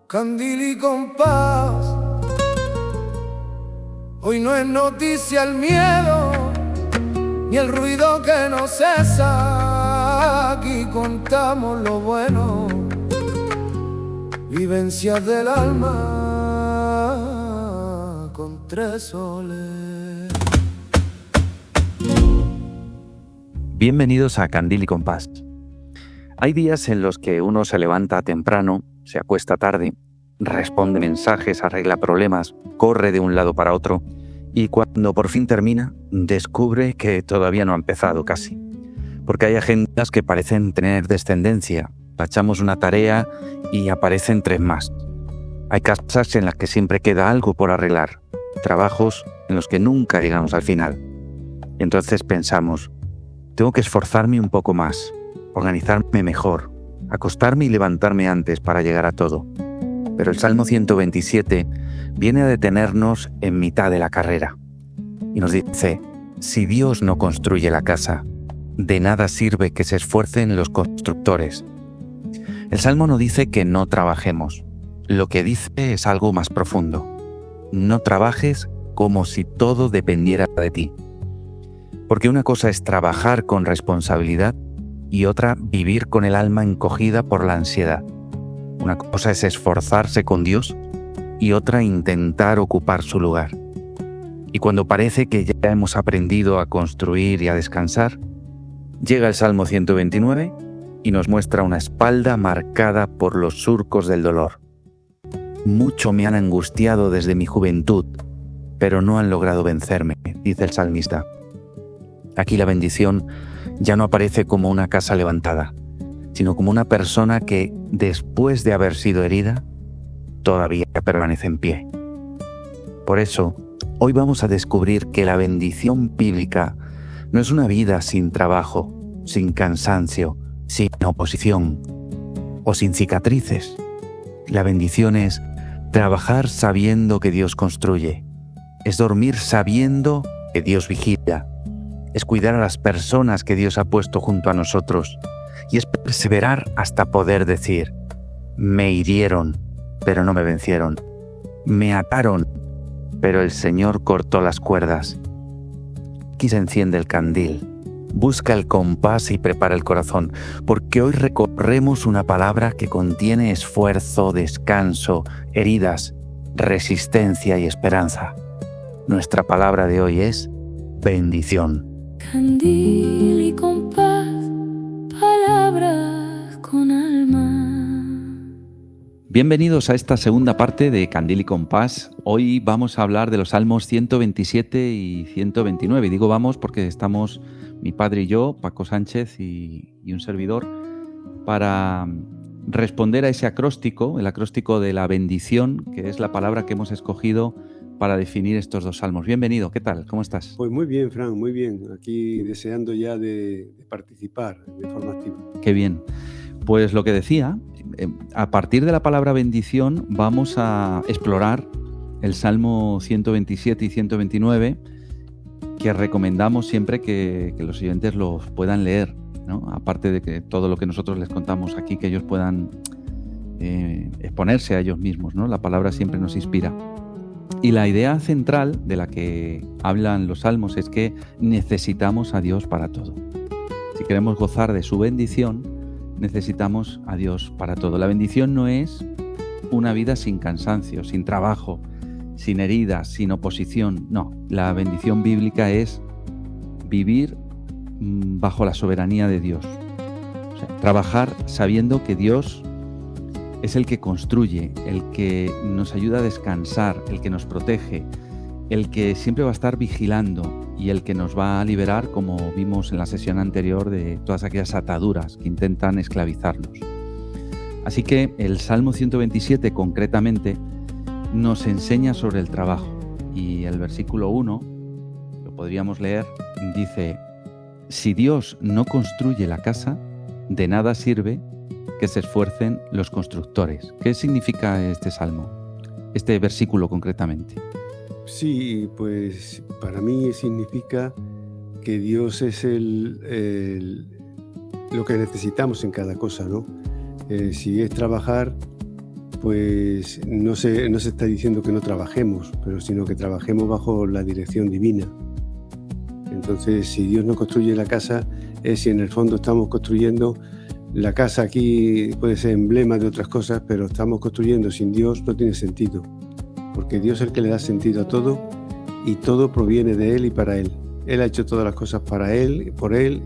Candil y compás, hoy no es noticia el miedo, ni el ruido que no cesa. Aquí contamos lo bueno, vivencias del alma con tres soles. Bienvenidos a Candil y Compás. Hay días en los que uno se levanta temprano, se acuesta tarde, responde mensajes, arregla problemas, corre de un lado para otro y cuando por fin termina, descubre que todavía no ha empezado casi. Porque hay agendas que parecen tener descendencia. Tachamos una tarea y aparecen 3 más. Hay casas en las que siempre queda algo por arreglar, trabajos en los que nunca llegamos al final. Y entonces pensamos, tengo que esforzarme un poco más, organizarme mejor, acostarme y levantarme antes para llegar a todo. Pero el Salmo 127 viene a detenernos en mitad de la carrera. Y nos dice, si Dios no construye la casa, de nada sirve que se esfuercen los constructores. El Salmo no dice que no trabajemos. Lo que dice es algo más profundo. No trabajes como si todo dependiera de ti. Porque una cosa es trabajar con responsabilidad y otra vivir con el alma encogida por la ansiedad. Una cosa es esforzarse con Dios y otra intentar ocupar su lugar. Y cuando parece que ya hemos aprendido a construir y a descansar, llega el Salmo 129 y nos muestra una espalda marcada por los surcos del dolor. Mucho me han angustiado desde mi juventud, pero no han logrado vencerme, dice el salmista. Aquí la bendición ya no aparece como una casa levantada, sino como una persona que, después de haber sido herida, todavía permanece en pie. Por eso, hoy vamos a descubrir que la bendición bíblica no es una vida sin trabajo, sin cansancio, sin oposición o sin cicatrices. La bendición es trabajar sabiendo que Dios construye, es dormir sabiendo que Dios vigila, es cuidar a las personas que Dios ha puesto junto a nosotros y es perseverar hasta poder decir, me hirieron, pero no me vencieron, me ataron, pero el Señor cortó las cuerdas. Aquí se enciende el candil, busca el compás y prepara el corazón, porque hoy recorremos una palabra que contiene esfuerzo, descanso, heridas, resistencia y esperanza. Nuestra palabra de hoy es bendición. Candil y compás, palabras con alma. Bienvenidos a esta segunda parte de Candil y Compás. Hoy vamos a hablar de los Salmos 127 y 129. Y digo vamos porque estamos mi padre y yo, Paco Sánchez y un servidor, para responder a ese acróstico, el acróstico de la bendición, que es la palabra que hemos escogido para definir estos 2 salmos. Bienvenido, ¿qué tal? ¿Cómo estás? Pues muy bien, Fran, muy bien. Aquí deseando ya de participar de forma activa. Qué bien. Pues lo que decía, a partir de la palabra bendición vamos a explorar el Salmo 127 y 129, que recomendamos siempre que los oyentes los puedan leer, ¿no? Aparte de que todo lo que nosotros les contamos aquí, que ellos puedan exponerse a ellos mismos, ¿no? La palabra siempre nos inspira. Y la idea central de la que hablan los salmos es que necesitamos a Dios para todo. Si queremos gozar de su bendición, necesitamos a Dios para todo. La bendición no es una vida sin cansancio, sin trabajo, sin heridas, sin oposición. No, la bendición bíblica es vivir bajo la soberanía de Dios. O sea, trabajar sabiendo que Dios es el que construye, el que nos ayuda a descansar, el que nos protege, el que siempre va a estar vigilando y el que nos va a liberar, como vimos en la sesión anterior, de todas aquellas ataduras que intentan esclavizarnos. Así que el Salmo 127 concretamente nos enseña sobre el trabajo y el versículo 1, lo podríamos leer, dice: si Dios no construye la casa, de nada sirve que se esfuercen los constructores. ¿Qué significa este salmo? Este versículo concretamente. Sí, pues para mí significa que Dios es lo que necesitamos en cada cosa, ¿no? Si es trabajar, pues no se está diciendo que no trabajemos, pero sino que trabajemos bajo la dirección divina. Entonces, si Dios nos construye la casa, es si en el fondo estamos construyendo la casa. Aquí puede ser emblema de otras cosas, pero estamos construyendo sin Dios no tiene sentido, porque Dios es el que le da sentido a todo y todo proviene de Él y para Él. Él ha hecho todas las cosas para Él, por Él,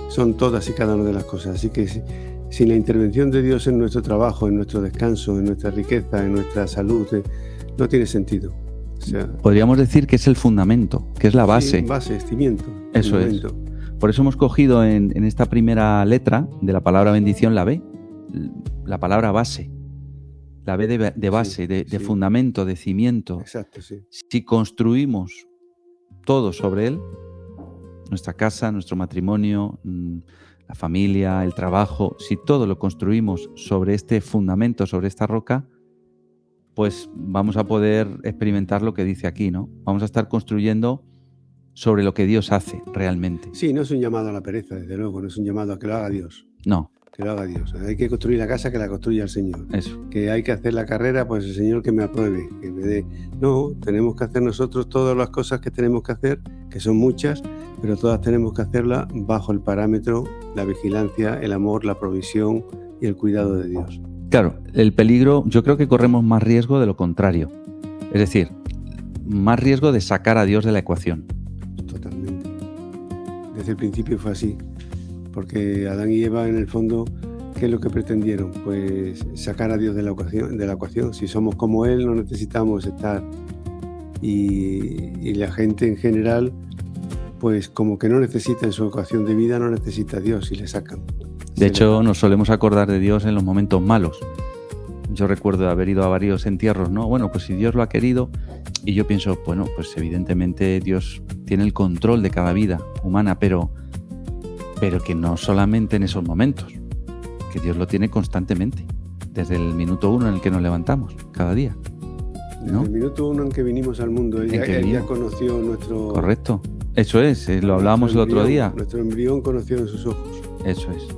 son todas y cada una de las cosas. Así que sin la intervención de Dios en nuestro trabajo, en nuestro descanso, en nuestra riqueza, en nuestra salud, no tiene sentido. O sea, podríamos decir que es el fundamento, que es la base. Sí, base, cimiento. Eso es. Por eso hemos cogido en esta primera letra de la palabra bendición la B, la palabra base. La B de base, Sí, de sí. fundamento, de cimiento. Exacto, sí. Si construimos todo sobre él, nuestra casa, nuestro matrimonio, la familia, el trabajo, si todo lo construimos sobre este fundamento, sobre esta roca, pues vamos a poder experimentar lo que dice aquí, ¿no? Vamos a estar construyendo sobre lo que Dios hace realmente. Sí, no es un llamado a la pereza, desde luego, no es un llamado a que lo haga Dios. No, Que lo haga Dios. Hay que construir la casa, que la construya el Señor. eso. Que hay que hacer la carrera, pues el Señor que me apruebe, que me dé. No, tenemos que hacer nosotros todas las cosas que tenemos que hacer, que son muchas, pero todas tenemos que hacerlas bajo el parámetro, la vigilancia, el amor, la provisión y el cuidado de Dios. Claro, el peligro, yo creo que corremos más riesgo de lo contrario. Es decir, más riesgo de sacar a Dios de la ecuación. Totalmente. Desde el principio fue así. Porque Adán y Eva, en el fondo, ¿qué es lo que pretendieron? Pues sacar a Dios de la ecuación. Si somos como Él, no necesitamos estar. Y la gente en general, pues como que no necesita en su ecuación de vida, no necesita a Dios y le sacan. De hecho, nos solemos acordar de Dios en los momentos malos. Yo recuerdo haber ido a varios entierros, ¿no? Bueno, pues si Dios lo ha querido, y yo pienso, bueno, pues evidentemente Dios tiene el control de cada vida humana, pero que no solamente en esos momentos, que Dios lo tiene constantemente, desde el minuto 1 en el que nos levantamos, cada día, ¿no? Desde el minuto 1 en que vinimos al mundo, Él ya conoció nuestro... Correcto, eso es, lo hablábamos el otro día. Nuestro embrión conoció en sus ojos. Eso es.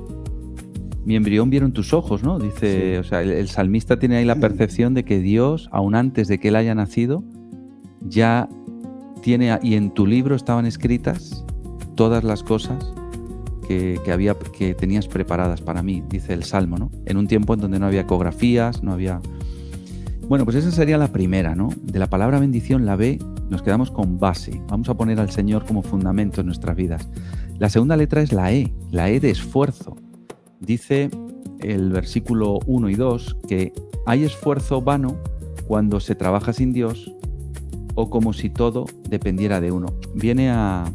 Mi embrión vieron tus ojos, ¿no? Dice, sí. O sea, el salmista tiene ahí la percepción de que Dios, aún antes de que él haya nacido, ya tiene, y en tu libro estaban escritas todas las cosas que tenías preparadas para mí, dice el Salmo, ¿no? En un tiempo en donde no había ecografías, no había... Bueno, pues esa sería la primera, ¿no? De la palabra bendición, la B, nos quedamos con base. Vamos a poner al Señor como fundamento en nuestras vidas. La segunda letra es la E de esfuerzo. Dice el versículo 1 y 2 que hay esfuerzo vano cuando se trabaja sin Dios o como si todo dependiera de uno. Viene a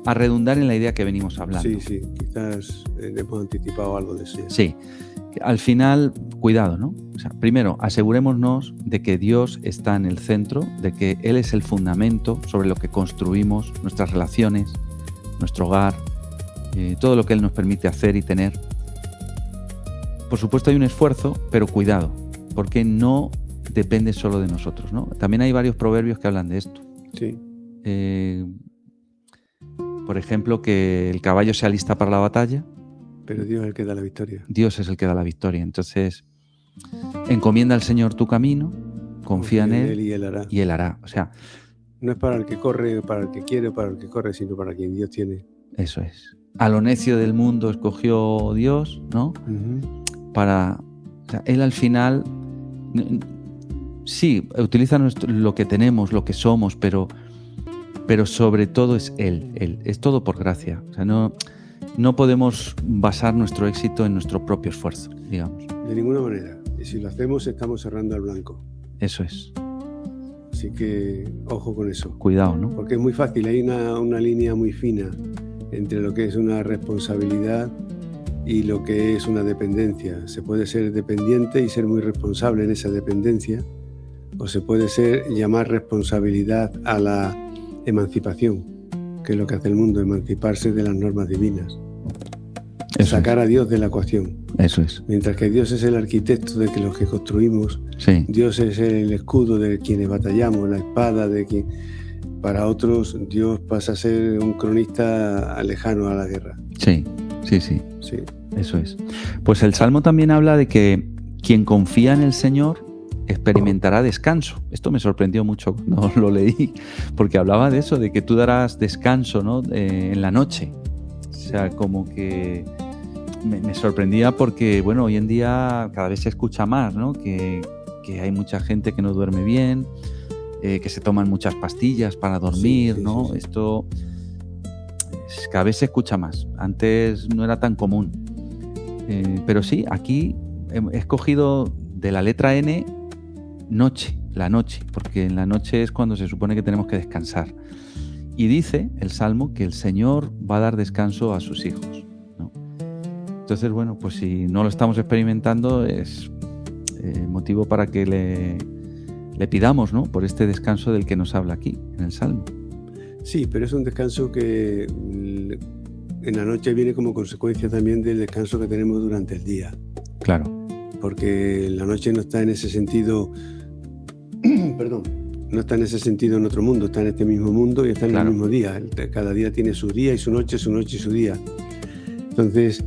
redundar en la idea que venimos hablando. Sí, quizás hemos anticipado algo de eso. Sí, al final, cuidado, ¿no? O sea, primero, asegurémonos de que Dios está en el centro, de que Él es el fundamento sobre lo que construimos nuestras relaciones, nuestro hogar, todo lo que Él nos permite hacer y tener. Por supuesto hay un esfuerzo, pero cuidado, porque no depende solo de nosotros, ¿no? También hay varios proverbios que hablan de esto. Sí. Por ejemplo, que el caballo se alista para la batalla. Pero Dios es el que da la victoria. Dios es el que da la victoria. Entonces, encomienda al Señor tu camino, confía en Él y Él hará. O sea, no es para el que corre, para el que quiere, para el que corre, sino para quien Dios tiene. Eso es. A lo necio del mundo escogió Dios, ¿no? Uh-huh. O sea, Él al final, sí, utiliza lo que tenemos, lo que somos, pero sobre todo es Él. Es todo por gracia. O sea, no podemos basar nuestro éxito en nuestro propio esfuerzo, digamos. De ninguna manera. Y si lo hacemos, estamos cerrando al blanco. Eso es. Así que, ojo con eso. Cuidado, ¿no? Porque es muy fácil. Hay una línea muy fina entre lo que es una responsabilidad y lo que es una dependencia. Se puede ser dependiente y ser muy responsable en esa dependencia, o se puede llamar responsabilidad a la emancipación, que es lo que hace el mundo, emanciparse de las normas divinas. sacar a Dios de la ecuación. Eso es. Mientras que Dios es el arquitecto de que los que construimos, Sí. Dios es el escudo de quienes batallamos, la espada de quien... Para otros, Dios pasa a ser un cronista lejano a la guerra. Sí, sí, sí. Sí. Eso es. Pues el Salmo también habla de que quien confía en el Señor experimentará descanso. Esto me sorprendió mucho cuando lo leí, porque hablaba de eso, de que tú darás descanso, ¿no? En la noche. O sea, como que me sorprendía porque, bueno, hoy en día cada vez se escucha más, ¿no? Que hay mucha gente que no duerme bien, que se toman muchas pastillas para dormir, Sí, sí, ¿no? sí, sí. Esto cada vez se escucha más. Antes no era tan común. Pero sí, aquí he escogido de la letra N noche, la noche, porque en la noche es cuando se supone que tenemos que descansar. Y dice el Salmo que el Señor va a dar descanso a sus hijos, ¿no? Entonces, bueno, pues si no lo estamos experimentando es motivo para que le pidamos, ¿no? Por este descanso del que nos habla aquí, en el Salmo. Sí, pero es un descanso que en la noche viene como consecuencia también del descanso que tenemos durante el día. Claro. Porque la noche no está en ese sentido, perdón, no está en ese sentido en otro mundo, está en este mismo mundo y está en Claro. el mismo día. Cada día tiene su día y su noche y su día. Entonces,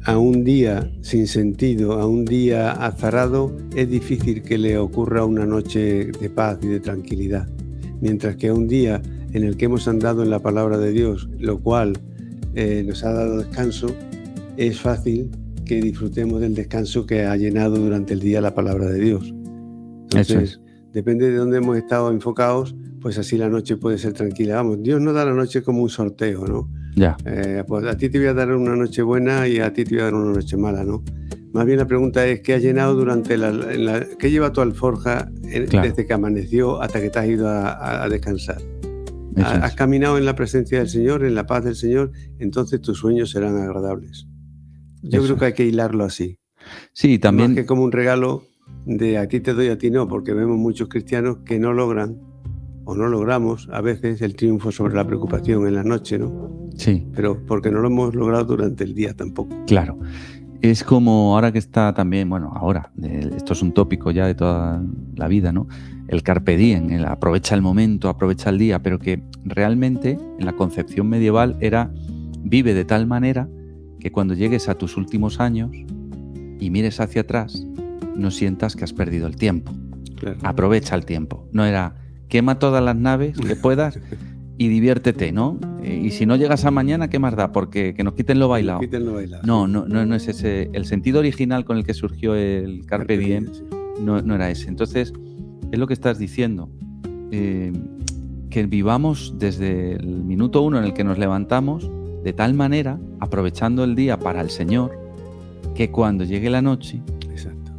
a un día sin sentido, a un día azarado, es difícil que le ocurra una noche de paz y de tranquilidad. Mientras que a un día en el que hemos andado en la palabra de Dios, lo cual nos ha dado descanso, es fácil que disfrutemos del descanso que ha llenado durante el día la palabra de Dios. Entonces, Eso es. depende de dónde hemos estado enfocados, pues así la noche puede ser tranquila. Vamos, Dios no da la noche como un sorteo, ¿no? Ya. Pues a ti te voy a dar una noche buena y a ti te voy a dar una noche mala, ¿no? Más bien la pregunta es, ¿qué has llenado durante qué lleva tu alforja Claro. desde que amaneció hasta que te has ido a descansar? Eso ¿Has es. caminado en la presencia del Señor, en la paz del Señor? Entonces tus sueños serán agradables. Yo Eso creo que es. hay que hilarlo así. Sí, también. Más que como un regalo de a ti te doy, a ti no, porque vemos muchos cristianos que no logran o no logramos a veces el triunfo sobre la preocupación en la noche, ¿no? Sí. Pero porque no lo hemos logrado durante el día tampoco. Claro. Es como ahora que está también, bueno, ahora, esto es un tópico ya de toda la vida, ¿no? El carpe diem, el aprovecha el momento, aprovecha el día, pero que realmente en la concepción medieval era vive de tal manera que cuando llegues a tus últimos años y mires hacia atrás, no sientas que has perdido el tiempo. Claro. Aprovecha el tiempo. No era quema todas las naves que puedas y diviértete, ¿no? Y si no llegas a mañana, ¿qué más da? Porque que nos quiten lo bailado. Quítenlo bailado. No es ese. El sentido original con el que surgió el Carpe Diem Sí. no era ese. Entonces, es lo que estás diciendo. Que vivamos desde el minuto 1 en el que nos levantamos de tal manera, aprovechando el día para el Señor, que cuando llegue la noche Exacto.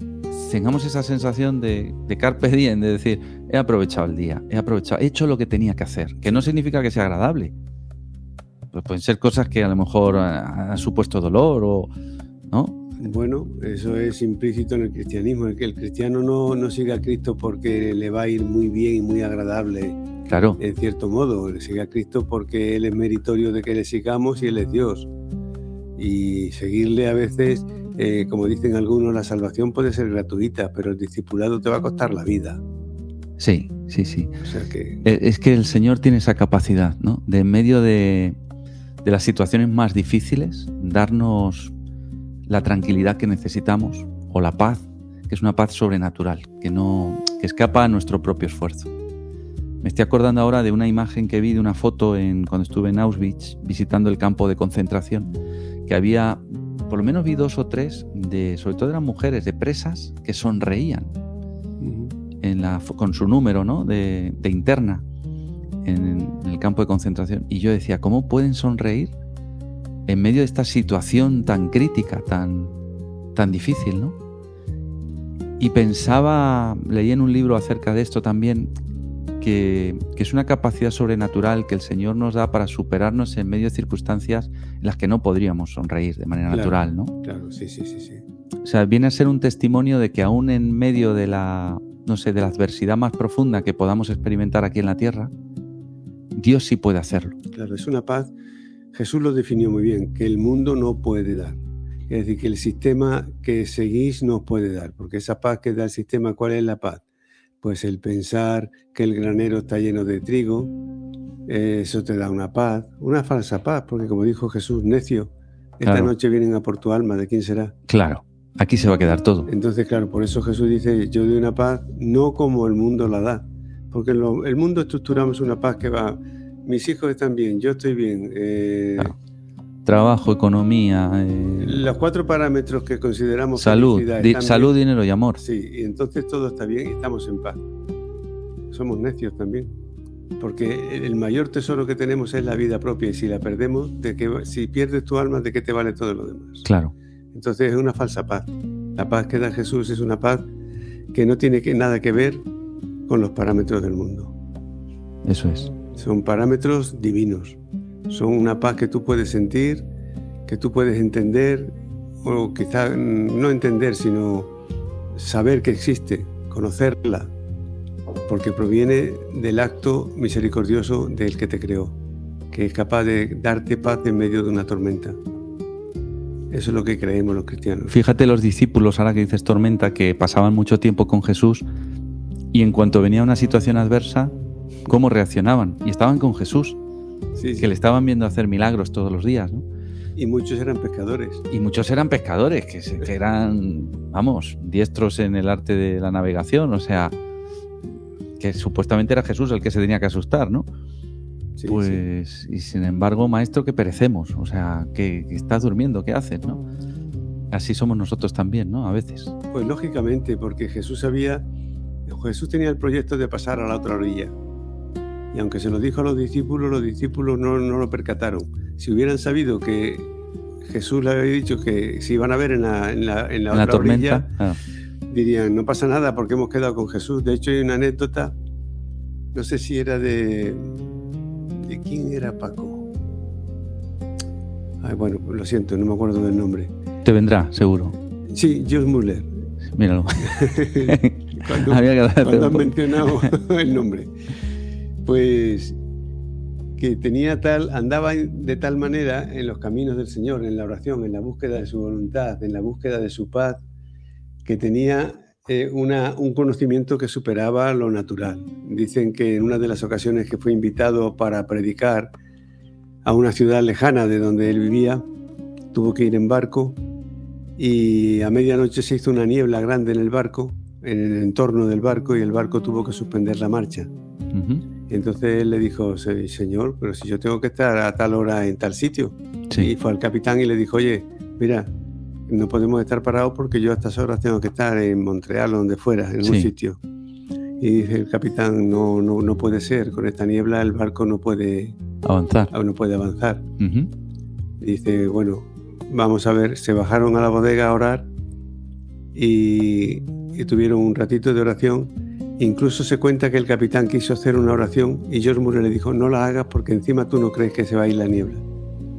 tengamos esa sensación de Carpe Diem, de decir, he aprovechado el día, he hecho lo que tenía que hacer, que no significa que sea agradable. Pues pueden ser cosas que a lo mejor han supuesto dolor o, ¿no? Bueno, eso es implícito en el cristianismo, el que el cristiano no sigue a Cristo porque le va a ir muy bien y muy agradable, Claro, en cierto modo. Le sigue a Cristo porque Él es meritorio de que le sigamos y Él es Dios. Y seguirle a veces, como dicen algunos, la salvación puede ser gratuita, pero el discipulado te va a costar la vida. sí. O sea que... Es que el Señor tiene esa capacidad, ¿no? De en medio de las situaciones más difíciles, darnos la tranquilidad que necesitamos o la paz, que es una paz sobrenatural, que escapa a nuestro propio esfuerzo. Me estoy acordando ahora de una imagen que vi, de una foto cuando estuve en Auschwitz visitando el campo de concentración, que había, por lo menos vi 2 o 3, sobre todo eran mujeres, de presas, que sonreían con su número, ¿no? de interna en el campo de concentración. Y yo decía, ¿cómo pueden sonreír en medio de esta situación tan crítica, tan difícil, ¿no? Y pensaba, leí en un libro acerca de esto también, que es una capacidad sobrenatural que el Señor nos da para superarnos en medio de circunstancias en las que no podríamos sonreír de manera natural, ¿no? Claro, sí. O sea, viene a ser un testimonio de que aún en medio de la adversidad más profunda que podamos experimentar aquí en la tierra, Dios sí puede hacerlo. Claro, es una paz. Jesús lo definió muy bien, que el mundo no puede dar. Es decir, que el sistema que seguís no os puede dar, porque esa paz que da el sistema, ¿cuál es la paz? Pues el pensar que el granero está lleno de trigo, eso te da una paz, una falsa paz, porque como dijo Jesús, necio, esta Claro. noche vienen a por tu alma, ¿de quién será? Claro, aquí se va a quedar todo. Entonces, claro, por eso Jesús dice, yo doy una paz no como el mundo la da, porque el mundo estructuramos una paz que va, mis hijos están bien, yo estoy bien, Claro. Trabajo, economía, los 4 parámetros que consideramos salud, felicidad están salud, bien. dinero y amor. Sí, y entonces todo está bien y estamos en paz. Somos necios también, porque el mayor tesoro que tenemos es la vida propia y si la perdemos, si pierdes tu alma, ¿de qué te vale todo lo demás? Claro, Entonces es una falsa paz. La paz que da Jesús es una paz que no tiene nada que ver con los parámetros del mundo. eso es. Son parámetros divinos. Son una paz que tú puedes sentir, que tú puedes entender, o quizá no entender, sino saber que existe, conocerla, porque proviene del acto misericordioso del que te creó, que es capaz de darte paz en medio de una tormenta. Eso es lo que creemos los cristianos. Fíjate los discípulos, ahora que dices tormenta, que pasaban mucho tiempo con Jesús y en cuanto venía una situación adversa, ¿cómo reaccionaban? Y estaban con Jesús, Sí, sí. que le estaban viendo hacer milagros todos los días, ¿no? Y muchos eran pescadores. Y muchos eran pescadores, que eran, vamos, diestros en el arte de la navegación, o sea, que supuestamente era Jesús el que se tenía que asustar, ¿no? Sí, Pues, y sin embargo, maestro, que perecemos, o sea, que estás durmiendo, ¿qué haces, no? Así somos nosotros también, ¿no? A veces. sí. Pues lógicamente, porque Jesús tenía el proyecto de pasar a la otra orilla. Y aunque se lo dijo a los discípulos no lo percataron. Si hubieran sabido que Jesús le había dicho que se iban a ver en la En otra la tormenta, orilla, claro. dirían, no pasa nada porque hemos quedado con Jesús. De hecho, hay una anécdota, no sé si era ¿de quién era Paco? Ay, bueno, lo siento, no me acuerdo del nombre. Te vendrá, seguro. Sí, George Muller. Míralo. Cuando, Había que hacer cuando un han poco. mencionado el nombre. Pues que andaba de tal manera en los caminos del Señor, en la oración, en la búsqueda de su voluntad, en la búsqueda de su paz, que tenía un conocimiento que superaba lo natural. Dicen que en una de las ocasiones que fue invitado para predicar a una ciudad lejana de donde él vivía, tuvo que ir en barco y a medianoche se hizo una niebla grande en el barco, en el entorno del barco, y el barco tuvo que suspender la marcha. Ujú. Entonces él le dijo, señor, pero si yo tengo que estar a tal hora en tal sitio. Sí. Y fue al capitán y le dijo, oye, mira, no podemos estar parados porque yo a estas horas tengo que estar en Montreal o donde fuera, en un Sí. sitio. Y dice el capitán, no puede ser, con esta niebla el barco no puede Avanzar. avanzar. Ujú. Dice, bueno, vamos a ver, se bajaron a la bodega a orar y tuvieron un ratito de oración. Incluso se cuenta que el capitán quiso hacer una oración y George Muller le dijo, no la hagas porque encima tú no crees que se va a ir la niebla.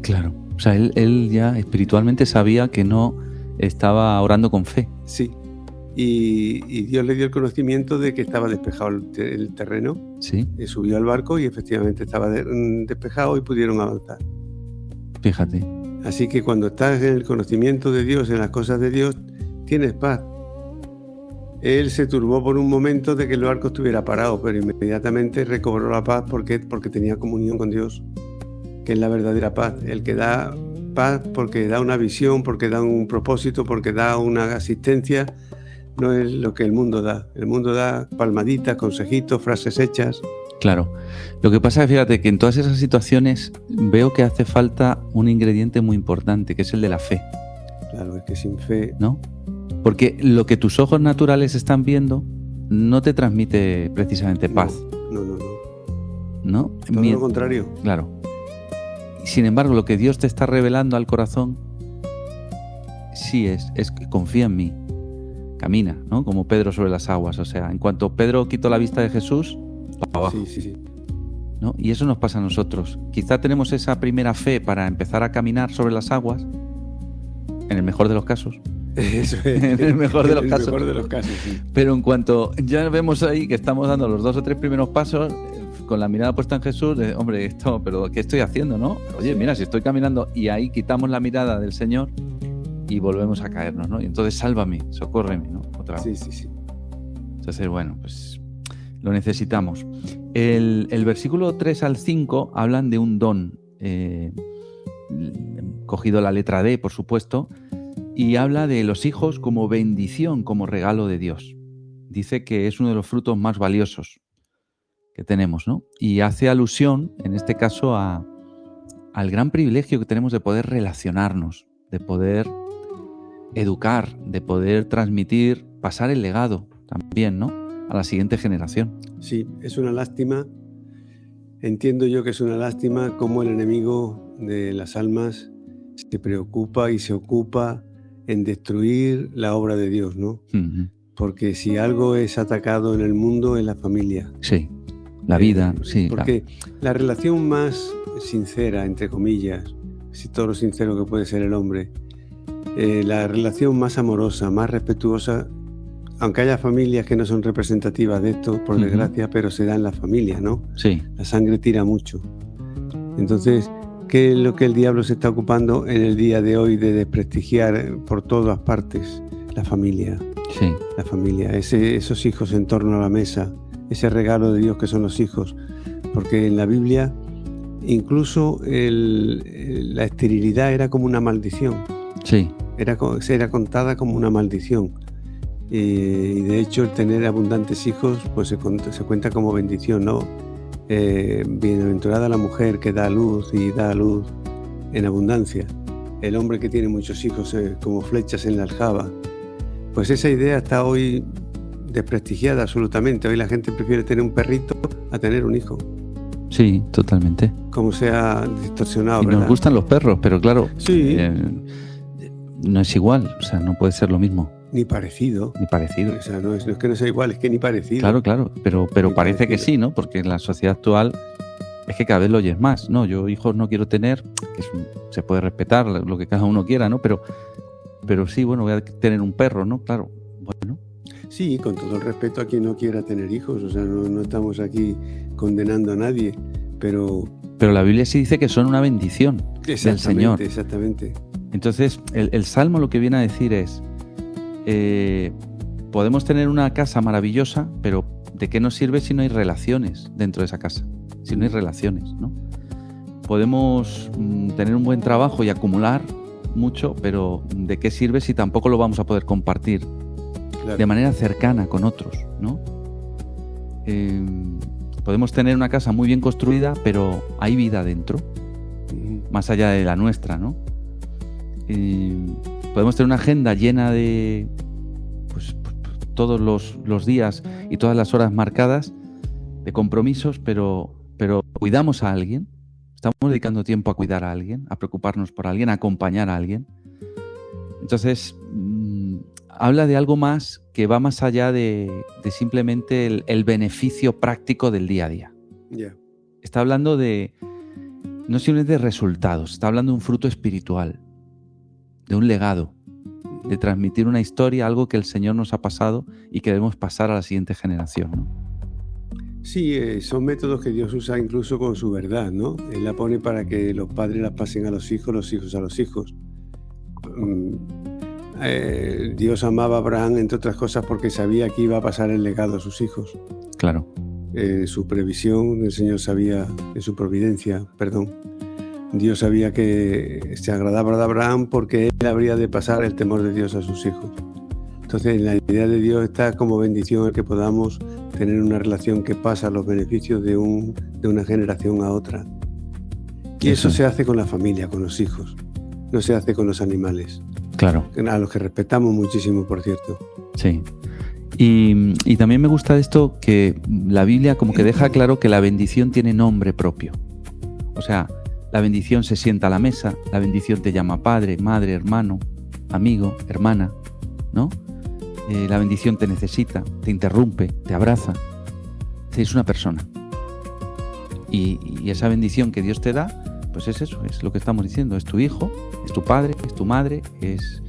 Claro. O sea, él ya espiritualmente sabía que no estaba orando con fe. Sí. Y Dios le dio el conocimiento de que estaba despejado el terreno. Sí, Y subió al barco y efectivamente estaba despejado y pudieron avanzar. fíjate. Así que cuando estás en el conocimiento de Dios, en las cosas de Dios, tienes paz. Él se turbó por un momento de que el barco estuviera parado, pero inmediatamente recobró la paz porque tenía comunión con Dios, que es la verdadera paz. El que da paz porque da una visión, porque da un propósito, porque da una asistencia, no es lo que el mundo da. El mundo da palmaditas, consejitos, frases hechas. Claro. Lo que pasa es que fíjate que en todas esas situaciones veo que hace falta un ingrediente muy importante, que es el de la fe, Claro, es que sin fe... ¿no? Porque lo que tus ojos naturales están viendo no te transmite precisamente paz, No. ¿no? Todo lo contrario. Claro. Sin embargo, lo que Dios te está revelando al corazón sí es que confía en mí, camina, ¿no? Como Pedro sobre las aguas. O sea, en cuanto Pedro quitó la vista de Jesús, para abajo, Sí. ¿no? Y eso nos pasa a nosotros. Quizá tenemos esa primera fe para empezar a caminar sobre las aguas, en el mejor de los casos. Eso es. En el mejor de los casos. En el mejor de los casos, sí. Pero en cuanto ya vemos ahí que estamos dando los 2 o 3 primeros pasos, con la mirada puesta en Jesús, hombre, pero ¿qué estoy haciendo, no? Oye, mira, si estoy caminando, y ahí quitamos la mirada del Señor y volvemos a caernos, ¿no? Y entonces sálvame, socórreme, ¿no? Otra vez. Sí. Entonces, bueno, pues lo necesitamos. El versículo 3 al 5 hablan de un don, cogido la letra D, por supuesto, y habla de los hijos como bendición, como regalo de Dios. Dice que es uno de los frutos más valiosos que tenemos, ¿no? Y hace alusión, en este caso, al gran privilegio que tenemos de poder relacionarnos, de poder educar, de poder transmitir, pasar el legado también, ¿no? A la siguiente generación. Sí, es una lástima. Entiendo yo que es una lástima cómo el enemigo de las almas se preocupa y se ocupa en destruir la obra de Dios, ¿no? Uh-huh. Porque si algo es atacado en el mundo es la familia. Sí, la vida, sí. Porque la relación más sincera, entre comillas, si todo lo sincero que puede ser el hombre, la relación más amorosa, más respetuosa, aunque haya familias que no son representativas de esto, por desgracia, pero se da en la familia, ¿no? Sí. La sangre tira mucho. Entonces, ¿qué es lo que el diablo se está ocupando en el día de hoy de desprestigiar por todas partes? La familia. Sí. La familia, esos hijos en torno a la mesa, ese regalo de Dios que son los hijos. Porque en la Biblia incluso la esterilidad era como una maldición. Sí. Era contada como una maldición. Y de hecho el tener abundantes hijos pues se cuenta como bendición, ¿no? Bienaventurada la mujer que da luz y da luz en abundancia. El hombre que tiene muchos hijos como flechas en la aljaba. Pues esa idea está hoy desprestigiada absolutamente. Hoy la gente prefiere tener un perrito a tener un hijo. Sí, totalmente. Como se ha distorsionado, y ¿verdad? Nos gustan los perros, pero claro, sí. No es igual, o sea, no puede ser lo mismo. Ni parecido. Ni parecido. O sea, no es que no sea igual, es que ni parecido. Claro, pero parece que sí, ¿no? Porque en la sociedad actual es que cada vez lo oyes más. No, yo hijos no quiero tener, que se puede respetar lo que cada uno quiera, ¿no? Pero sí, bueno, voy a tener un perro, ¿no? Claro, bueno. Sí, con todo el respeto a quien no quiera tener hijos, o sea, no estamos aquí condenando a nadie, pero la Biblia sí dice que son una bendición del Señor. Exactamente. Entonces, el Salmo lo que viene a decir es, podemos tener una casa maravillosa, pero ¿de qué nos sirve si no hay relaciones dentro de esa casa? Si no hay relaciones, ¿no? Podemos tener un buen trabajo y acumular mucho, pero ¿de qué sirve si tampoco lo vamos a poder compartir de manera cercana con otros, ¿no? Podemos tener una casa muy bien construida, pero hay vida dentro, más allá de la nuestra, ¿no? Podemos tener una agenda llena de pues, todos los días y todas las horas marcadas de compromisos, pero cuidamos a alguien, estamos dedicando tiempo a cuidar a alguien, a preocuparnos por alguien, a acompañar a alguien. Entonces, habla de algo más que va más allá de simplemente el beneficio práctico del día a día. Yeah. Está hablando no simplemente de resultados, está hablando de un fruto espiritual, de un legado, de transmitir una historia, algo que el Señor nos ha pasado y que debemos pasar a la siguiente generación, ¿no? Sí, son métodos que Dios usa incluso con su verdad, ¿no? Él la pone para que los padres la pasen a los hijos a los hijos. Dios amaba a Abraham, entre otras cosas, porque sabía que iba a pasar el legado a sus hijos. Claro. Su previsión, el Señor sabía, en su providencia, Dios sabía que se agradaba de Abraham porque él habría de pasar el temor de Dios a sus hijos. Entonces, la idea de Dios está como bendición el que podamos tener una relación que pasa los beneficios de una generación a otra. Y eso se hace con la familia, con los hijos. No se hace con los animales. Claro. A los que respetamos muchísimo, por cierto. Sí. Y también me gusta esto que la Biblia como que deja claro que la bendición tiene nombre propio. O sea, la bendición se sienta a la mesa, la bendición te llama padre, madre, hermano, amigo, hermana, ¿no? La bendición te necesita, te interrumpe, te abraza. Es una persona. Y esa bendición que Dios te da, pues es eso, es lo que estamos diciendo. Es tu hijo, es tu padre, es tu madre, es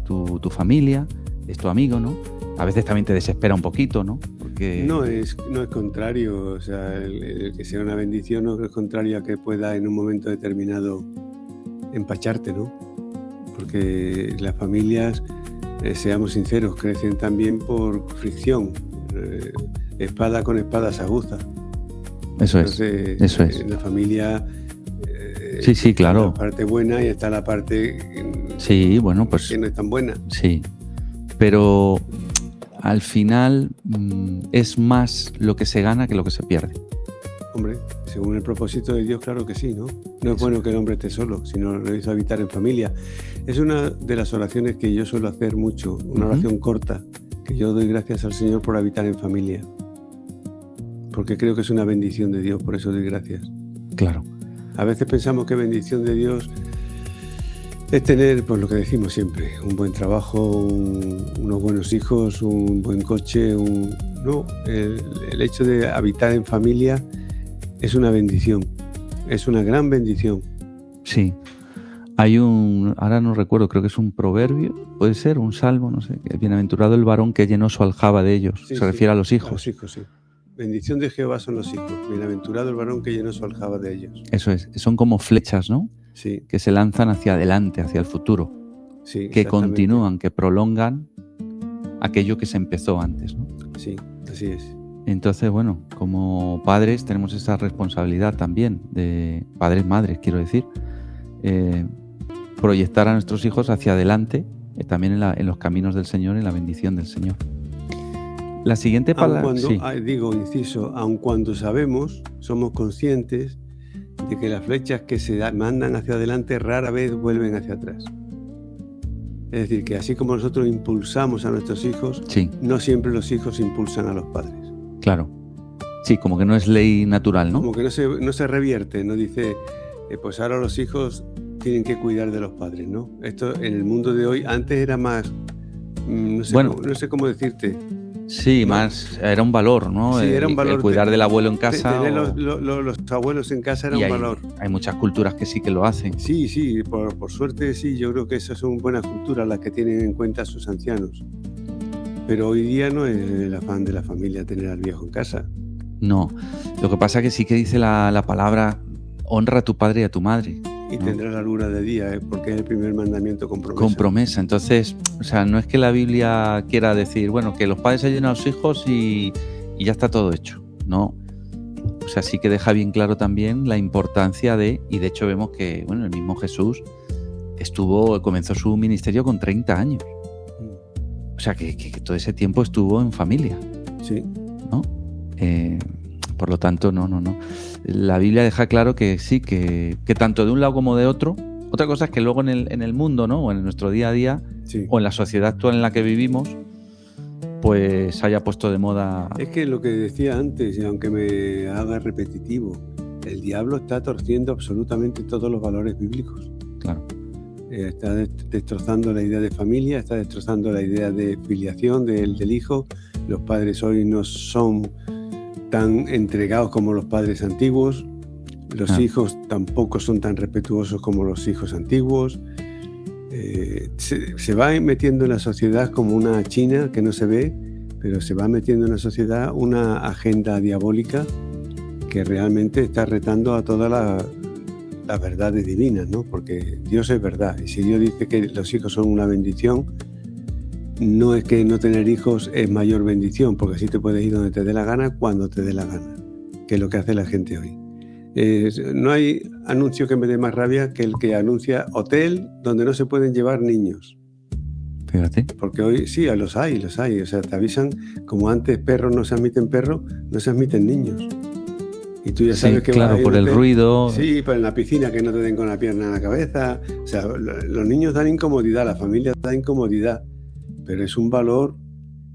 tu familia, es tu amigo, ¿no? A veces también te desespera un poquito, ¿no? Porque no es contrario, o sea, el que sea una bendición no es contrario a que pueda en un momento determinado empacharte, ¿no? porque las familias, seamos sinceros, crecen también por fricción. Espada con espada se aguza. Eso Entonces, es. En la familia Sí, claro. la parte buena y está la parte Sí, bueno, pues que no es tan buena. sí. Pero al final es más lo que se gana que lo que se pierde. Hombre, según el propósito de Dios, claro que sí, ¿no? No es bueno que el hombre esté solo, sino lo hizo habitar en familia. Es una de las oraciones que yo suelo hacer mucho, una oración corta, que yo doy gracias al Señor por habitar en familia. Porque creo que es una bendición de Dios, por eso doy gracias. Claro. A veces pensamos que bendición de Dios es tener, pues lo que decimos siempre, un buen trabajo, unos buenos hijos, un buen coche. No, el hecho de habitar en familia es una bendición, es una gran bendición. Sí. Hay ahora no recuerdo, creo que es un proverbio, puede ser, un salmo, no sé, que bienaventurado el varón que llenó su aljaba de ellos. Sí, Se refiere a los hijos. A los hijos, sí. Bendición de Jehová son los hijos, bienaventurado el varón que llenó su aljaba de ellos. Eso es, son como flechas, ¿no? Sí, Que se lanzan hacia adelante, hacia el futuro, sí. que exactamente. continúan, que prolongan aquello que se empezó antes, ¿no? Sí, así es. Entonces, bueno, como padres tenemos esa responsabilidad también, de padres, madres, quiero decir, proyectar a nuestros hijos hacia adelante, también en los caminos del Señor, en la bendición del Señor. La siguiente palabra... Sí. Inciso, aun cuando sabemos, somos conscientes de que las flechas que se mandan hacia adelante rara vez vuelven hacia atrás. Es decir, que así como nosotros impulsamos a nuestros hijos, Sí, no siempre los hijos impulsan a los padres. claro. Sí, como que no es ley natural, ¿no? Como que no se revierte, no dice, pues ahora los hijos tienen que cuidar de los padres, ¿no? Esto en el mundo de hoy, antes era más, no sé cómo decirte. Sí, No. Más era un valor, ¿no? Sí, era un valor el cuidar del abuelo en casa. Tener o- los abuelos en casa era y un valor. hay muchas culturas que sí que lo hacen. Sí, por suerte sí, yo creo que esas son buenas culturas las que tienen en cuenta a sus ancianos. Pero hoy día no es el afán de la familia tener al viejo en casa. No. Lo que pasa que sí que dice la palabra honra a tu padre y a tu madre. Y No. tendrá la luna de día, porque es el primer mandamiento con promesa. Con promesa. Entonces, o sea, no es que la Biblia quiera decir, bueno, que los padres ayuden a los hijos y ya está todo hecho. No. O sea, sí que deja bien claro también la importancia y de hecho vemos que, bueno, el mismo Jesús comenzó su ministerio con 30 años. O sea, que todo ese tiempo estuvo en familia, Sí, ¿no? Por lo tanto, no. La Biblia deja claro que sí, que tanto de un lado como de otro. Otra cosa es que luego en el mundo, ¿no? O en nuestro día a día, sí. o en la sociedad actual en la que vivimos, pues haya puesto de moda... Es que lo que decía antes, y aunque me haga repetitivo, el diablo está torciendo absolutamente todos los valores bíblicos. Claro, Está destrozando la idea de familia, está destrozando la idea de filiación del hijo. Los padres hoy no son tan entregados como los padres antiguos. Los hijos tampoco son tan respetuosos como los hijos antiguos. Se va metiendo en la sociedad como una China que no se ve, pero se va metiendo en la sociedad una agenda diabólica que realmente está retando a todas las verdades divinas, ¿no? Porque Dios es verdad, y si Dios dice que los hijos son una bendición, no es que no tener hijos es mayor bendición, porque así te puedes ir donde te dé la gana, cuando te dé la gana, que es lo que hace la gente hoy. No hay anuncio que me dé más rabia que el que anuncia hotel donde no se pueden llevar niños. fíjate. Porque hoy sí, los hay. O sea, te avisan, como antes perros no se admiten perros, no se admiten niños. Y tú ya sabes Sí, que claro, vas a ir por a el hotel. ruido. Sí, pero en la piscina que no te den con la pierna en la cabeza. O sea, los niños dan incomodidad, la familia da incomodidad. Pero es un valor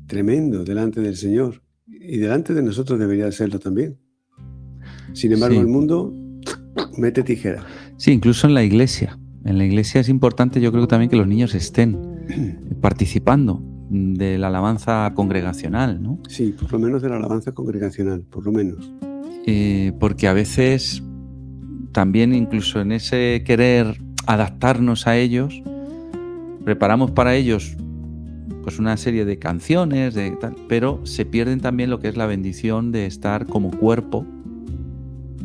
tremendo delante del Señor. Y delante de nosotros debería serlo también. Sin embargo, Sí. el mundo mete tijera. Sí, incluso en la iglesia. En la iglesia es importante, yo creo también que los niños estén participando de la alabanza congregacional, ¿no? Sí, por lo menos de la alabanza congregacional, por lo menos. Porque a veces también incluso en ese querer adaptarnos a ellos, preparamos para ellos pues una serie de canciones, pero se pierden también lo que es la bendición de estar como cuerpo,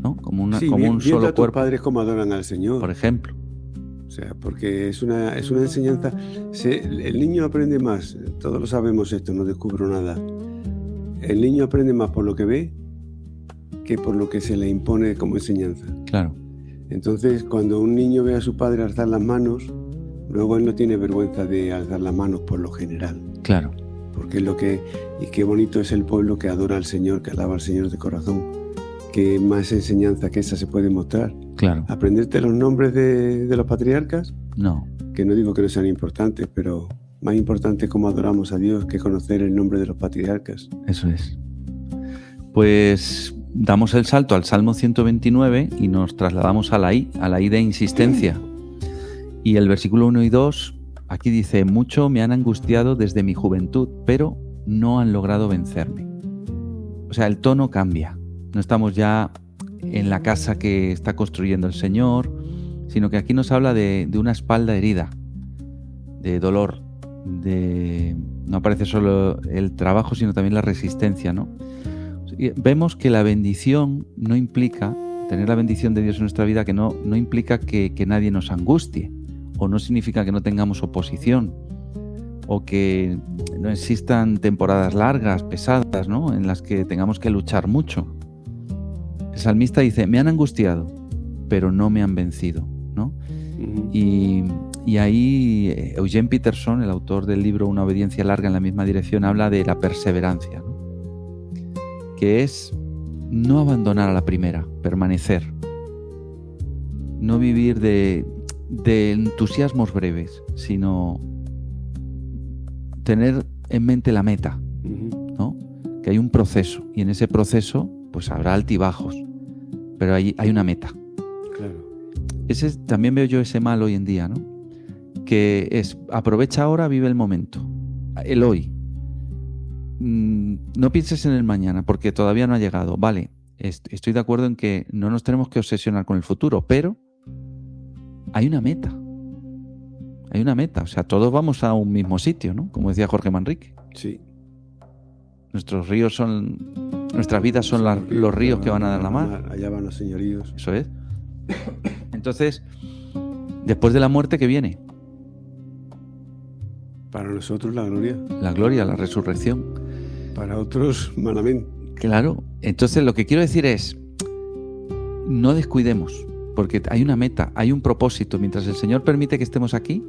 ¿no? Como un Viendo solo a tus cuerpo, padres como adoran al Señor. por ejemplo. O sea, porque es una enseñanza. El niño aprende más, todos lo sabemos esto, no descubro nada. El niño aprende más por lo que ve que por lo que se le impone como enseñanza. Claro. Entonces, cuando un niño ve a su padre alzar las manos, luego él no tiene vergüenza de alzar las manos por lo general. Claro. Porque es lo que... Y qué bonito es el pueblo que adora al Señor, que alaba al Señor de corazón. ¿Qué más enseñanza que esa se puede mostrar? Claro. ¿Aprenderte los nombres de los patriarcas? No. Que no digo que no sean importantes, pero más importante es cómo adoramos a Dios que conocer el nombre de los patriarcas. Eso es. Pues damos el salto al Salmo 129 y nos trasladamos a la I de insistencia. Y el versículo 1 y 2, aquí dice: mucho me han angustiado desde mi juventud, pero no han logrado vencerme. O sea, el tono cambia. No estamos ya en la casa que está construyendo el Señor, sino que aquí nos habla de una espalda herida, de dolor, no aparece solo el trabajo, sino también la resistencia, ¿no? Y vemos que la bendición no implica, tener la bendición de Dios en nuestra vida, que no implica que nadie nos angustie, o no significa que no tengamos oposición, o que no existan temporadas largas, pesadas, ¿no?, en las que tengamos que luchar mucho. El salmista dice: me han angustiado, pero no me han vencido, ¿no? Y ahí Eugene Peterson, el autor del libro Una obediencia larga en la misma dirección, habla de la perseverancia, ¿no?, que es no abandonar a la primera, permanecer, no vivir de entusiasmos breves, sino tener en mente la meta, ¿no? Que hay un proceso, y en ese proceso pues habrá altibajos, pero hay una meta. Claro. También veo yo ese mal hoy en día, ¿no? Que es: aprovecha ahora, vive el momento, el hoy. No pienses en el mañana porque todavía no ha llegado. Vale, estoy de acuerdo en que no nos tenemos que obsesionar con el futuro, pero hay una meta. Hay una meta, o sea, todos vamos a un mismo sitio, ¿no? Como decía Jorge Manrique. Sí. Nuestras vidas son los ríos que van a dar la mar. Allá van los señoríos. Eso es. Entonces, después de la muerte, ¿qué viene? Para nosotros la gloria. La gloria, la resurrección. Para otros, malamente. Claro. Entonces, lo que quiero decir es: no descuidemos, porque hay una meta, hay un propósito. Mientras el Señor permite que estemos aquí,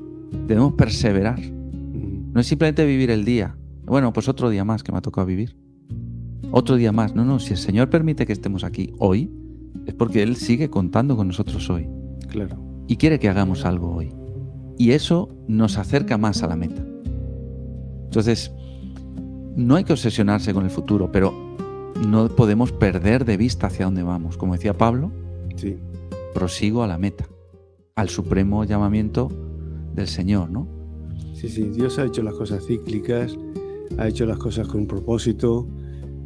debemos perseverar. No es simplemente vivir el día. Bueno, pues otro día más que me ha tocado vivir. Otro día más. No, si el Señor permite que estemos aquí hoy, es porque Él sigue contando con nosotros hoy. Claro. Y quiere que hagamos algo hoy. Y eso nos acerca más a la meta. Entonces, no hay que obsesionarse con el futuro, pero no podemos perder de vista hacia dónde vamos. Como decía Pablo, sí, prosigo a la meta, al supremo llamamiento del Señor, ¿no? Sí, Dios ha hecho las cosas cíclicas, ha hecho las cosas con propósito.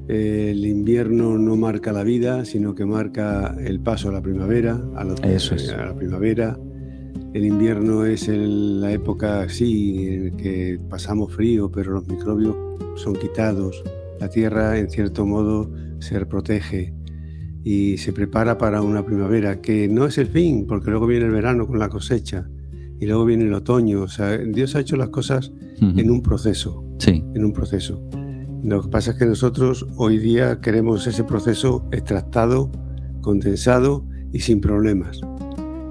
El invierno no marca la vida, sino que marca el paso a la primavera, a la primavera. El invierno es la época, sí, en que pasamos frío, pero los microbios son quitados. La tierra, en cierto modo, se protege y se prepara para una primavera, que no es el fin, porque luego viene el verano con la cosecha y luego viene el otoño. O sea, Dios ha hecho las cosas en un proceso. Sí. En un proceso. Lo que pasa es que nosotros hoy día queremos ese proceso extractado, condensado y sin problemas.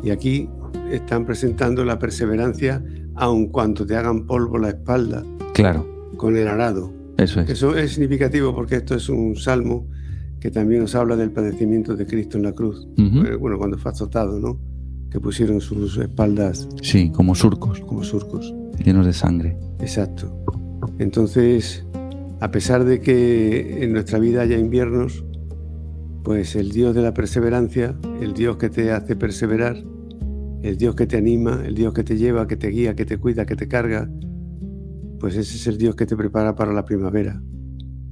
Y aquí están presentando la perseverancia aun cuando te hagan polvo la espalda. Claro. Con el arado. Eso es. Eso es significativo porque esto es un salmo que también nos habla del padecimiento de Cristo en la cruz. Bueno, cuando fue azotado, ¿no? Que pusieron sus espaldas... Sí, como surcos. Como surcos. Llenos de sangre. Exacto. Entonces, a pesar de que en nuestra vida haya inviernos, pues el Dios de la perseverancia, el Dios que te hace perseverar, el Dios que te anima, el Dios que te lleva, que te guía, que te cuida, que te carga, pues ese es el Dios que te prepara para la primavera.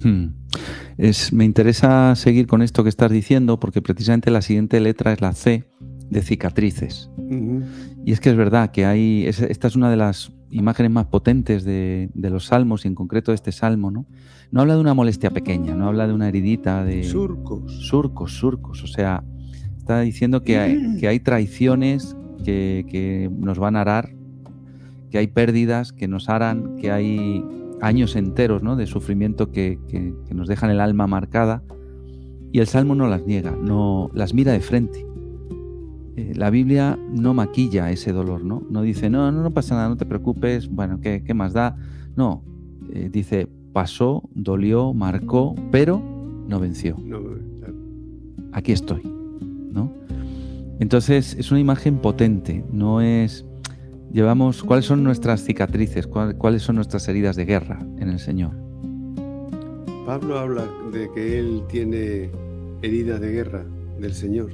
Me interesa seguir con esto que estás diciendo, porque precisamente la siguiente letra es la C de cicatrices. Y es que es verdad que esta es una de las imágenes más potentes de los salmos, y en concreto de este salmo, ¿no? No habla de una molestia pequeña, no habla de una heridita de... Surcos. O sea, está diciendo que hay traiciones que nos van a arar, que hay pérdidas que nos aran, que hay años enteros, ¿no?, de sufrimiento que nos dejan el alma marcada, y el Salmo no las niega, no las mira de frente. La Biblia no maquilla ese dolor, ¿no? No dice, no pasa nada, no te preocupes, bueno, ¿qué más da? No, dice, pasó, dolió, marcó, pero no venció. No, claro. Aquí estoy, ¿no? Entonces es una imagen potente, no es... Llevamos, ¿cuáles son nuestras cicatrices? ¿Cuáles son nuestras heridas de guerra en el Señor? Pablo habla de que él tiene heridas de guerra del Señor.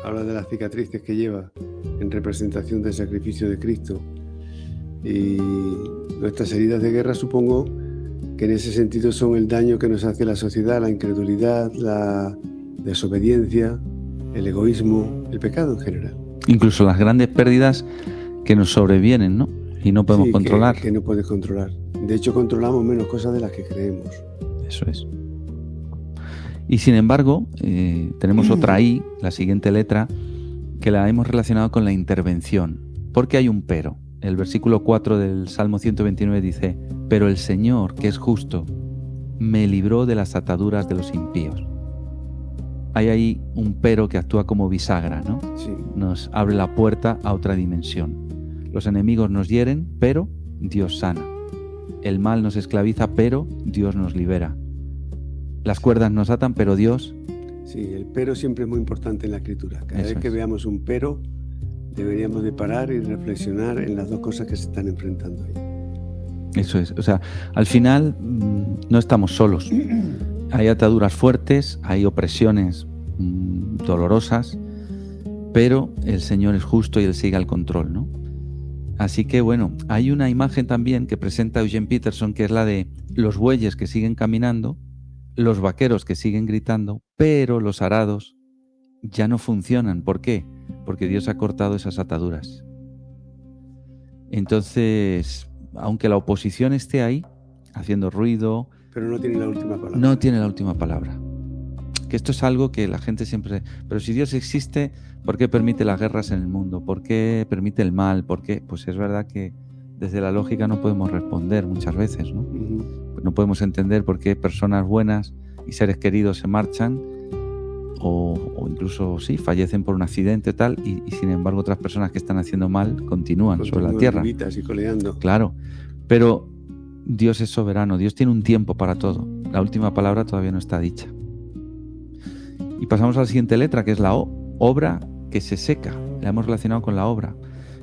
Habla de las cicatrices que lleva en representación del sacrificio de Cristo. Y nuestras heridas de guerra, supongo que en ese sentido son el daño que nos hace la sociedad, la incredulidad, la desobediencia, el egoísmo, el pecado en general. Incluso las grandes pérdidas que nos sobrevienen, ¿no? Y no podemos controlar. Que no puedes controlar. De hecho, controlamos menos cosas de las que creemos. Eso es. Y sin embargo, tenemos otra I, la siguiente letra, que la hemos relacionado con la intervención. Porque hay un pero. El versículo 4 del Salmo 129 dice, pero el Señor, que es justo, me libró de las ataduras de los impíos. Hay ahí un pero que actúa como bisagra, ¿no? Sí. Nos abre la puerta a otra dimensión. Los enemigos nos hieren, pero Dios sana. El mal nos esclaviza, pero Dios nos libera. Las cuerdas nos atan, pero Dios... Sí, el pero siempre es muy importante en la Escritura. Cada vez que veamos un pero, deberíamos de parar y reflexionar en las dos cosas que se están enfrentando ahí. Eso es. O sea, al final no estamos solos. Hay ataduras fuertes, hay opresiones dolorosas, pero el Señor es justo y Él sigue al control, ¿no? Así que bueno, hay una imagen también que presenta Eugene Peterson, que es la de los bueyes que siguen caminando, los vaqueros que siguen gritando, pero los arados ya no funcionan. ¿Por qué? Porque Dios ha cortado esas ataduras. Entonces, aunque la oposición esté ahí, haciendo ruido... Pero no tiene la última palabra. No tiene la última palabra. Que esto es algo que la gente siempre... Pero si Dios existe, ¿por qué permite las guerras en el mundo? ¿Por qué permite el mal? ¿Por qué? Pues es verdad que desde la lógica no podemos responder muchas veces, ¿no? No podemos entender por qué personas buenas y seres queridos se marchan o incluso sí, fallecen por un accidente tal y sin embargo otras personas que están haciendo mal continúan sobre la tierra. Y coleando. Claro, pero Dios es soberano, Dios tiene un tiempo para todo. La última palabra todavía no está dicha. Y pasamos a la siguiente letra, que es la O, obra que se seca. La hemos relacionado con la obra.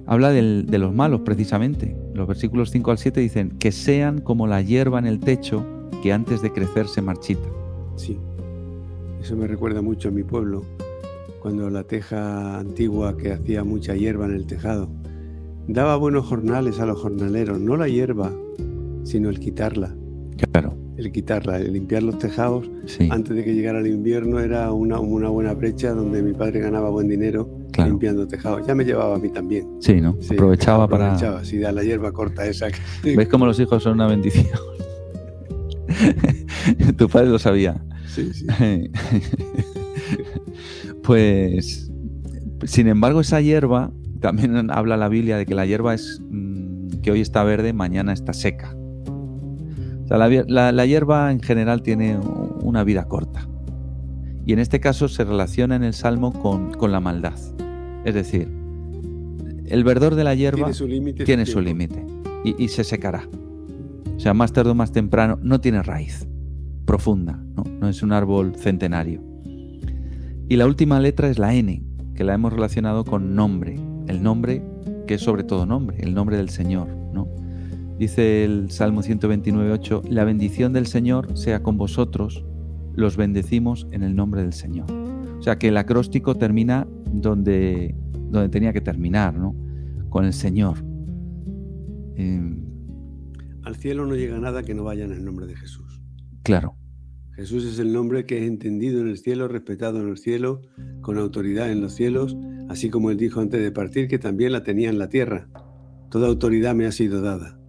Habla de los malos, precisamente. Los versículos 5 al 7 dicen que sean como la hierba en el techo que antes de crecer se marchita. Sí, eso me recuerda mucho a mi pueblo, cuando la teja antigua que hacía mucha hierba en el tejado daba buenos jornales a los jornaleros, no la hierba, sino el quitarla. Claro. El quitarla, el limpiar los tejados. Sí. Antes de que llegara el invierno era una buena brecha donde mi padre ganaba buen dinero, claro, limpiando tejados. Ya me llevaba a mí también. Sí, ¿no? Sí, aprovechaba para... Sí, da la hierba corta esa. ¿Ves cómo los hijos son una bendición? Tu padre lo sabía. Sí, sí. Pues, sin embargo, esa hierba, también habla la Biblia de que la hierba es que hoy está verde, mañana está seca. O sea, la hierba en general tiene una vida corta. Y en este caso se relaciona en el Salmo con la maldad. Es decir, el verdor de la hierba tiene su límite y se secará. O sea, más tarde o más temprano, no tiene raíz profunda, no es un árbol centenario. Y la última letra es la N, que la hemos relacionado con nombre. El nombre que es sobre todo nombre, el nombre del Señor, ¿no? Dice el Salmo 129:8, la bendición del Señor sea con vosotros, los bendecimos en el nombre del Señor. O sea que el acróstico termina donde tenía que terminar, ¿no? Con el Señor. Al cielo no llega nada que no vaya en el nombre de Jesús. Claro. Jesús es el nombre que es entendido en el cielo, respetado en el cielo, con autoridad en los cielos, así como él dijo antes de partir que también la tenía en la tierra. Toda autoridad me ha sido dada.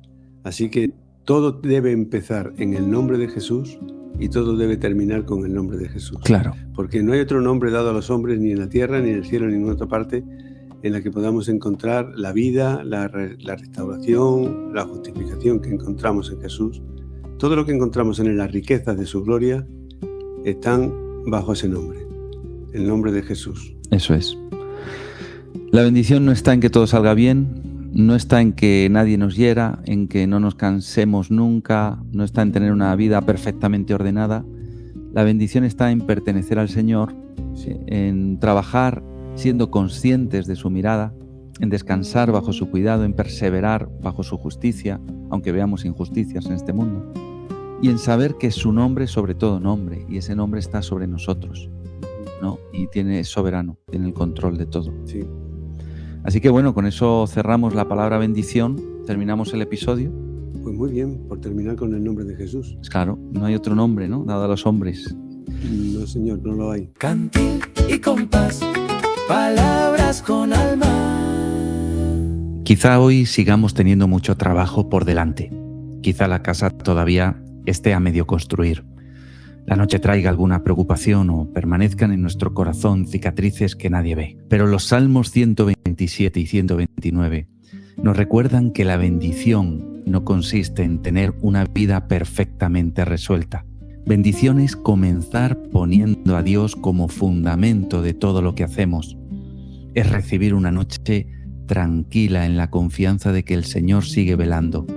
Así que todo debe empezar en el nombre de Jesús y todo debe terminar con el nombre de Jesús. Claro. Porque no hay otro nombre dado a los hombres ni en la tierra, ni en el cielo, ni en ninguna otra parte, en la que podamos encontrar la vida, la restauración, la justificación que encontramos en Jesús. Todo lo que encontramos en las riquezas de su gloria están bajo ese nombre, el nombre de Jesús. Eso es. La bendición no está en que todo salga bien, no está en que nadie nos hiera, en que no nos cansemos nunca, no está en tener una vida perfectamente ordenada. La bendición está en pertenecer al Señor, en trabajar siendo conscientes de su mirada, en descansar bajo su cuidado, en perseverar bajo su justicia, aunque veamos injusticias en este mundo, y en saber que su nombre es sobre todo nombre, y ese nombre está sobre nosotros, ¿no? Y es soberano, tiene el control de todo. Sí. Así que bueno, con eso cerramos la palabra bendición, terminamos el episodio. Pues muy bien, por terminar con el nombre de Jesús. Claro, no hay otro nombre, ¿no?, dado a los hombres. No, Señor, no lo hay. Cantil y compás, palabras con alma. Quizá hoy sigamos teniendo mucho trabajo por delante. Quizá la casa todavía esté a medio construir. La noche traiga alguna preocupación o permanezcan en nuestro corazón cicatrices que nadie ve. Pero los Salmos 127 y 129 nos recuerdan que la bendición no consiste en tener una vida perfectamente resuelta. Bendición es comenzar poniendo a Dios como fundamento de todo lo que hacemos. Es recibir una noche tranquila en la confianza de que el Señor sigue velando.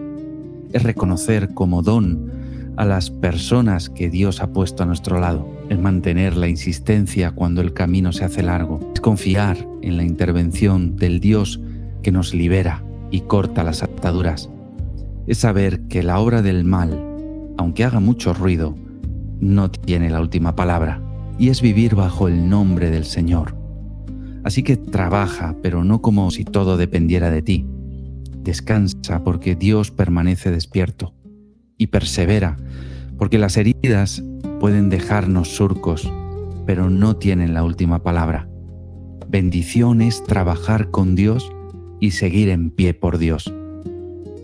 Es reconocer como don a las personas que Dios ha puesto a nuestro lado. Es mantener la insistencia cuando el camino se hace largo. Es confiar en la intervención del Dios que nos libera y corta las ataduras. Es saber que la obra del mal, aunque haga mucho ruido, no tiene la última palabra. Y es vivir bajo el nombre del Señor. Así que trabaja, pero no como si todo dependiera de ti. Descansa porque Dios permanece despierto. Y persevera, porque las heridas pueden dejarnos surcos, pero no tienen la última palabra. Bendición es trabajar con Dios y seguir en pie por Dios.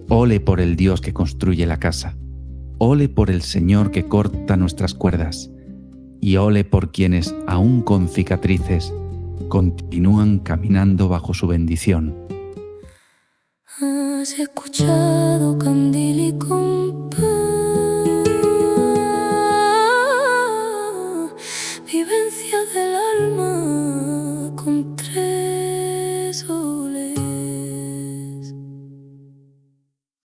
Ole por el Dios que construye la casa. Ole por el Señor que corta nuestras cuerdas. Y ole por quienes, aún con cicatrices, continúan caminando bajo su bendición. Has escuchado Candil y compás, vivencia del alma con tres.